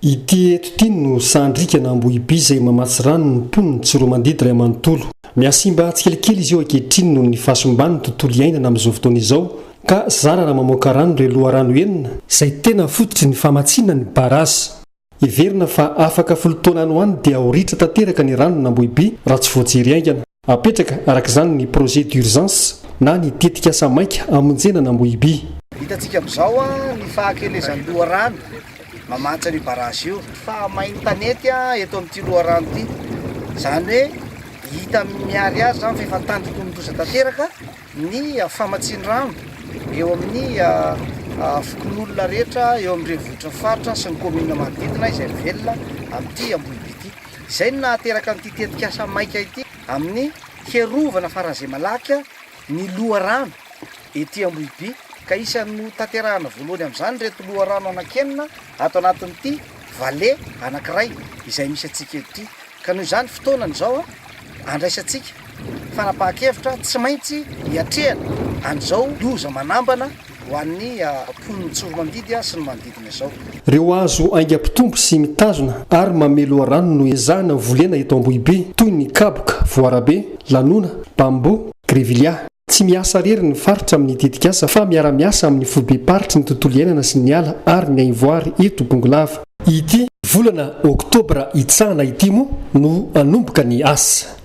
Ity eto ity no sandrika na ambohiby izay mamatsy rano ny mponiny tsy roa mandidy ray amanontolo. Miasimba tsikelikely izy eo ankehitriny noho ny fahasombany ny tontolo iainana amin'izao fotoana izao ka zara raha mamoaka rano ireo loharano enina izay tena fototry ny famatsiana ny barazy. Iverina fa afaka folo taona any ho any dia horitra tanteraka ny rano n'Ambohiby raha tsy voajery aingana. Apetraka arak'izany ny projet d'urgence na ny tetika asa maika amonjena n'Ambohiby. Hitantsika amin'izao ny fahakelezan'ny loharano mamantra ny barazy io fa mahay tanety eto amin'ity loharano ity. Zany hoe hita miary azy zany fa efa tandroko nitoza tanteraka ny famatsiany rano eo amin'ny fokon'olona rehetra eo amin'ny renivohitra faritra sy ny komina manodidina izay velona amin'ity Ambohiby ity. Izay no nahateraka amin'ity tetika asa maika ity amin'ny herovana faran'izay malaky ny loharano ety Ambohiby. Ka isan'ny tanterahana voalohany amin'izany reto loharano anakenina ato anatin'ity vale anankiray izay misy atsika ety. Ka noho izany fotoanany izao andraisantsika fanapahan-kevitra tsy maintsy hiatrehana an'izao loza manambana ho an'ny mponiny tsy roa mandidy sy ny manodidina izao. Ireo hazo aingam-pitombo sy mitazona ary mamelo rano no ezahana volena eto Ambohiby toy ny kaboka, voarabe, lanona, bambo, grevilia. Tsy miasa rery ny faritra amin'ny tetikasa fa miara-miasa amin'ny fobe-paritry ny tontolo iainana sy ny ala ary ny aivoary eto Bongolava. Ity volana Oktobra itsahana ity moa no anomboka ny asa.